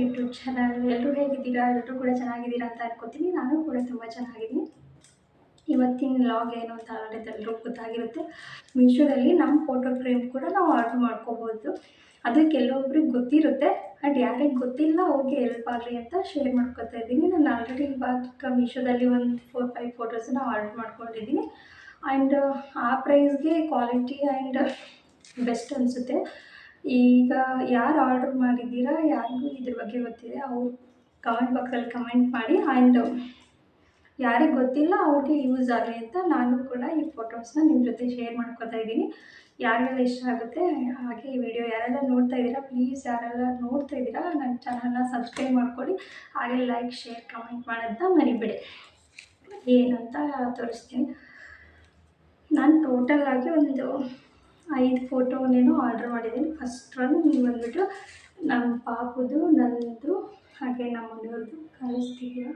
YouTube channel. ಎಲ್ಲರೂ ಹೇಗಿದ್ದೀರಾ? ಎಲ್ಲರೂ ಕೂಡ ಚೆನ್ನಾಗಿದ್ದೀರಾ ಅಂತ ಅನ್ಕೋತೀನಿ. ನಾನು ಕೂಡ ತುಂಬ ಚೆನ್ನಾಗಿದ್ದೀನಿ. ಇವತ್ತಿನ ವ್ಲಾಗ್ ಏನು ಅಂತ ಆಲ್ರೆಡಿ ಎಲ್ಲರೂ ಗೊತ್ತಾಗಿರುತ್ತೆ. ಮೀಶೋದಲ್ಲಿ ನಮ್ಮ ಫೋಟೋ ಫ್ರೇಮ್ ಕೂಡ ನಾವು ಆರ್ಡ್ರ್ ಮಾಡ್ಕೋಬೋದು. ಅದು ಕೆಲವೊಬ್ರಿಗೆ ಗೊತ್ತಿರುತ್ತೆ, ಆ್ಯಂಡ್ ಯಾರಿಗೆ ಗೊತ್ತಿಲ್ಲ ಅವ್ರಿಗೆ ಹೆಲ್ಪ್ ಆಗಲಿ ಅಂತ ಶೇರ್ ಮಾಡ್ಕೊತಾ ಇದ್ದೀನಿ. ನಾನು ಆಲ್ರೆಡಿ ಇವಾಗ ಮೀಶೋದಲ್ಲಿ ಒಂದು 4-5 ಫೋಟೋಸನ್ನ ಆರ್ಡ್ರ್ ಮಾಡ್ಕೊಂಡಿದ್ದೀನಿ. ಆ್ಯಂಡ್ ಆ ಪ್ರೈಸ್ಗೆ ಕ್ವಾಲಿಟಿ ಆ್ಯಂಡ್ ಬೆಸ್ಟ್ ಅನಿಸುತ್ತೆ. ಈಗ ಯಾರು ಆರ್ಡ್ರ್ ಮಾಡಿದ್ದೀರಾ, ಯಾರಿಗೂ ಇದ್ರ ಬಗ್ಗೆ ಗೊತ್ತಿದೆ ಅವ್ರು ಕಮೆಂಟ್ ಬಾಕ್ಸಲ್ಲಿ ಕಮೆಂಟ್ ಮಾಡಿ. ಆ್ಯಂಡ್ ಯಾರಿಗೆ ಗೊತ್ತಿಲ್ಲ ಅವ್ರಿಗೆ ಯೂಸ್ ಆಗಲಿ ಅಂತ ನಾನು ಕೂಡ ಈ ಫೋಟೋಸ್ನ ನಿಮ್ಮ ಜೊತೆ ಶೇರ್ ಮಾಡ್ಕೊತಾ ಇದ್ದೀನಿ. ಯಾರಿಗೆಲ್ಲ ಇಷ್ಟ ಆಗುತ್ತೆ ಹಾಗೆ ಈ ವಿಡಿಯೋ ಯಾರೆಲ್ಲ ನೋಡ್ತಾ ಇದ್ದೀರಾ, ಪ್ಲೀಸ್ ಯಾರೆಲ್ಲ ನೋಡ್ತಾ ಇದ್ದೀರಾ ನನ್ನ ಚಾನಲ್ನ ಸಬ್ಸ್ಕ್ರೈಬ್ ಮಾಡ್ಕೊಳ್ಳಿ. ಹಾಗೆ ಲೈಕ್, ಶೇರ್, ಕಮೆಂಟ್ ಮಾಡೋದನ್ನ ಮರಿಬೇಡಿ. ಏನು ಅಂತ ತೋರಿಸ್ತೀನಿ. ನಾನು ಟೋಟಲಾಗಿ ಒಂದು 5 ಫೋಟೋನೇನೋ ಆರ್ಡ್ರ್ ಮಾಡಿದ್ದೀನಿ. ಫಸ್ಟ್ ಒನ್ ಬಂದುಬಿಟ್ಟು ನಮ್ಮ ಪಾಪುದು, ನನ್ನದು, ಹಾಗೆ ನಮ್ಮ ಮನೆಯವ್ರದ್ದು ಕಾಣಿಸ್ತಿದೆಯಾ.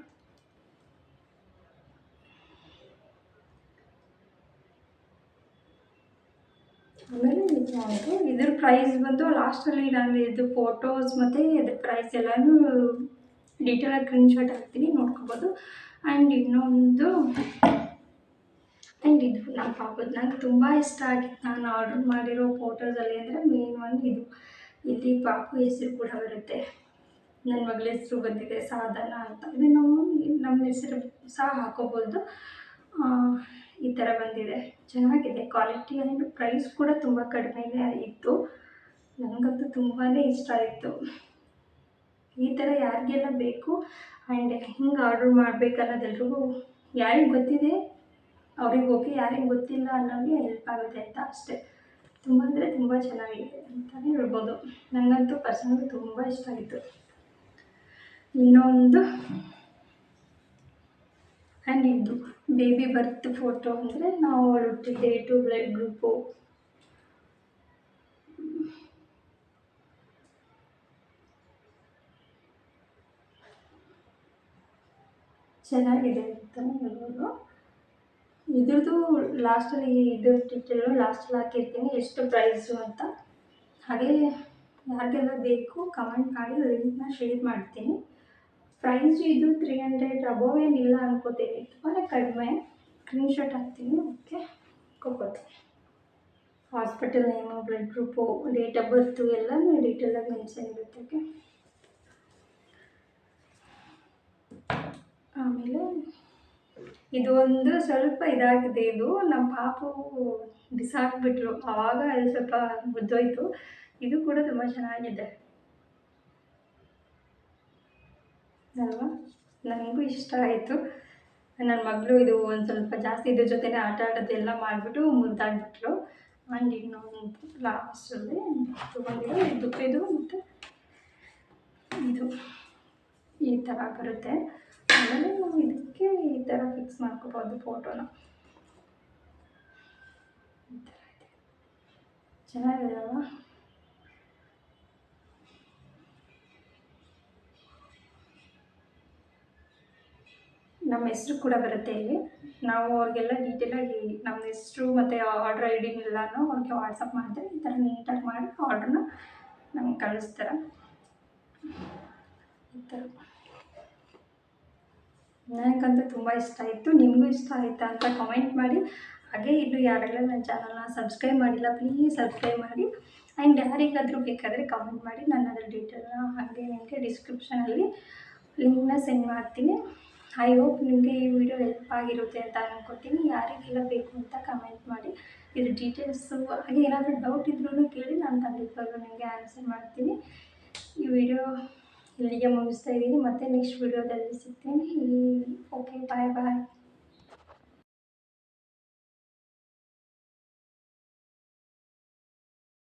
ಆಮೇಲೆ ಇದ್ರ ಪ್ರೈಸ್ ಬಂದು ಲಾಸ್ಟಲ್ಲಿ ನಾನು ಇದು ಫೋಟೋಸ್ ಮತ್ತು ಇದ್ರ ಪ್ರೈಸ್ ಎಲ್ಲನೂ ಡೀಟೇಲಾಗಿ ಸ್ಕ್ರೀನ್ಶಾಟ್ ಹಾಕ್ತೀನಿ, ನೋಡ್ಕೋಬೋದು. ಆ್ಯಂಡ್ ಇನ್ನೊಂದು ಆ್ಯಂಡ್ ಇದು ನಮ್ಮ ಪಾಪದ್ದು ನಂಗೆ ತುಂಬ ಇಷ್ಟ ಆಗಿತ್ತು ನಾನು ಆರ್ಡ್ರ್ ಮಾಡಿರೋ ಫೋಟೋಸಲ್ಲಿ ಅಂದರೆ ಮೇನ್ ಒಂದು ಇದು. ಇಲ್ಲಿ ಪಾಪು ಹೆಸರು ಕೂಡ ಬರುತ್ತೆ. ನನ್ನ ಮಗಳ ಹೆಸರು ಬಂದಿದೆ ಸಾಧನ ಅಂತ. ಇದು ನಮ್ಮ ಹೆಸರು ಸಹ ಹಾಕೋಬೋದು. ಈ ಥರ ಬಂದಿದೆ, ಚೆನ್ನಾಗಿದೆ ಕ್ವಾಲಿಟಿ. ಆ್ಯಂಡ್ ಪ್ರೈಸ್ ಕೂಡ ತುಂಬ ಕಡಿಮೆನೇ ಇತ್ತು. ನನಗಂತೂ ತುಂಬಾ ಇಷ್ಟ ಆಯಿತು. ಈ ಥರ ಯಾರಿಗೆಲ್ಲ ಬೇಕು ಆ್ಯಂಡ್ ಹಿಂಗೆ ಆರ್ಡ್ರ್ ಮಾಡಬೇಕನ್ನೋದೆಲ್ರಿಗೂ ಯಾರಿಗೆ ಗೊತ್ತಿದೆ ಅವ್ರಿಗೆ ಓಕೆ, ಯಾರಿಗೆ ಗೊತ್ತಿಲ್ಲ ಅನ್ನೋರಿಗೆ ಹೆಲ್ಪ್ ಆಗುತ್ತೆ ಅಂತ ಅಷ್ಟೇ. ತುಂಬ ಅಂದರೆ ತುಂಬ ಚೆನ್ನಾಗಿದೆ ಅಂತಲೇ ಹೇಳ್ಬೋದು. ನನಗಂತೂ ಪರ್ಸನಲಿ ತುಂಬ ಇಷ್ಟ ಆಯಿತು. ಇನ್ನೊಂದು ಆ್ಯಂಡ್ ಇದು ಬೇಬಿ ಬರ್ತ್ ಫೋಟೋ ಅಂದರೆ ನಾವು ಹುಟ್ಟಿದ ಡೇಟು, ಬ್ಲಡ್ ಗ್ರೂಪು, ಚೆನ್ನಾಗಿದೆ ಅಂತಲೇ ಹೇಳ್ಬೋದು. ಇದ್ರದ್ದು ಲಾಸ್ಟಲ್ಲಿ ಇದ್ರ ಡೀಟೇಲು ಲಾಸ್ಟಲ್ಲಿ ಹಾಕಿರ್ತೀನಿ ಎಷ್ಟು ಪ್ರೈಸು ಅಂತ. ಹಾಗೆ ಯಾರಿಗೆಲ್ಲ ಬೇಕು ಕಮೆಂಟ್ ಮಾಡಿ, ಲಿಂಕ್ನ ಶೇರ್ ಮಾಡ್ತೀನಿ. ಪ್ರೈಸು ಇದು 300 ಅಬೋವ್ ಏನಿಲ್ಲ ಅನ್ಕೋತೀನಿ, ತುಂಬಾ ಕಡಿಮೆ. ಸ್ಕ್ರೀನ್ಶಾಟ್ ಹಾಕ್ತೀನಿ, ಓಕೆ ಕೊಡ್ಬೋದು. Hospital name, blood group, date of birth ಎಲ್ಲನೂ ಡೀಟೇಲಾಗಿ ಮೆನ್ಷನ್ ಇರುತ್ತೆ. ಓಕೆ, ಆಮೇಲೆ ಇದು ಒಂದು ಸ್ವಲ್ಪ ಇದಾಗಿದೆ. ಇದು ನಮ್ಮ ಪಾಪು ಬಿಸಾಕ್ಬಿಟ್ರು, ಆವಾಗ ಅದು ಸ್ವಲ್ಪ ಮುದ್ದೋಯ್ತು. ಇದು ಕೂಡ ತುಂಬ ಚೆನ್ನಾಗಿದೆ ಅಲ್ವಾ, ನನಗೂ ಇಷ್ಟ ಆಯಿತು. ನನ್ನ ಮಗಳು ಇದು ಒಂದು ಸ್ವಲ್ಪ ಜಾಸ್ತಿ ಇದ್ರ ಜೊತೆನೇ ಆಟ ಆಡೋದೆಲ್ಲ ಮಾಡಿಬಿಟ್ಟು ಮುದ್ದಾಗ್ಬಿಟ್ರು. ಆ್ಯಂಡ್ ಇನ್ನೊಂದು ಲಾಸ್ಟಲ್ಲಿ ತೊಗೊಂಡಿರೋ ಇದು ಮತ್ತು ಇದು ಈ ಥರ ಬರುತ್ತೆ. ಆಮೇಲೆ ನಾವು ಇದಕ್ಕೆ ಈ ಥರ ಫಿಕ್ಸ್ ಮಾಡ್ಕೋಬೋದು ಫೋಟೋನ. ಈ ಥರ ಇದೆ, ಚೆನ್ನಾಗಿದೆ ಅಲ್ವಾ. ನಮ್ಮ ಹೆಸ್ರು ಕೂಡ ಬರುತ್ತೆ ಇಲ್ಲಿ. ನಾವು ಅವ್ರಿಗೆಲ್ಲ ಡೀಟೇಲಾಗಿ ನಮ್ಮ ಹೆಸ್ರು ಮತ್ತು ಆರ್ಡ್ರ್ ಐ ಡಿನೆಲ್ಲನೂ ಅವ್ರಿಗೆ ವಾಟ್ಸಪ್ ಮಾಡಿದ್ರೆ ಈ ಥರ ನೀಟಾಗಿ ಮಾಡಿ ಆರ್ಡ್ರನ್ನ ನಮ್ಗೆ ಕಳಿಸ್ತಾರೆ. ಈ ಥರ ನನಗಂತೂ ತುಂಬ ಇಷ್ಟ ಆಯಿತು. ನಿಮಗೂ ಇಷ್ಟ ಆಯಿತಾ ಅಂತ ಕಮೆಂಟ್ ಮಾಡಿ. ಹಾಗೆ ಇದು ಯಾರೆಲ್ಲ ನನ್ನ ಚಾನಲ್ನ ಸಬ್ಸ್ಕ್ರೈಬ್ ಮಾಡಿಲ್ಲ ಪ್ಲೀಸ್ ಸಬ್ಸ್ಕ್ರೈಬ್ ಮಾಡಿ. ಆ್ಯಂಡ್ ಯಾರಿಗಾದರೂ ಬೇಕಾದರೆ ಕಮೆಂಟ್ ಮಾಡಿ, ನಾನು ಅದರ ಡೀಟೇಲ್ನ ಹಾಗೆ ನಿಮಗೆ ಡಿಸ್ಕ್ರಿಪ್ಷನಲ್ಲಿ ಲಿಂಕ್ನ ಸೆಂಡ್ ಮಾಡ್ತೀನಿ. ಐ ಹೋಪ್ ನಿಮಗೆ ಈ ವಿಡಿಯೋ ಹೆಲ್ಪ್ ಆಗಿರುತ್ತೆ ಅಂತ ಅನ್ಕೋತೀನಿ. ಯಾರಿಗೆಲ್ಲ ಬೇಕು ಅಂತ ಕಮೆಂಟ್ ಮಾಡಿ. ಇದ್ರ ಡೀಟೇಲ್ಸು ಹಾಗೆ ಏನಾದರೂ ಡೌಟ್ ಇದ್ರೂ ಕೇಳಿ, ನಾನು ಖಂಡಿತವಾಗ್ಲೂ ನಿಮಗೆ ಆನ್ಸರ್ ಮಾಡ್ತೀನಿ. ಈ ವಿಡಿಯೋ ಇಲ್ಲಿಗೆ ಮುಗಿಸ್ತಾ ಇದ್ದೀನಿ. ಮತ್ತೆ ನೆಕ್ಸ್ಟ್ ವಿಡಿಯೋದಲ್ಲಿ ಸಿಗ್ತೀನಿ. ಓಕೆ, ಬಾಯ್ ಬಾಯ್.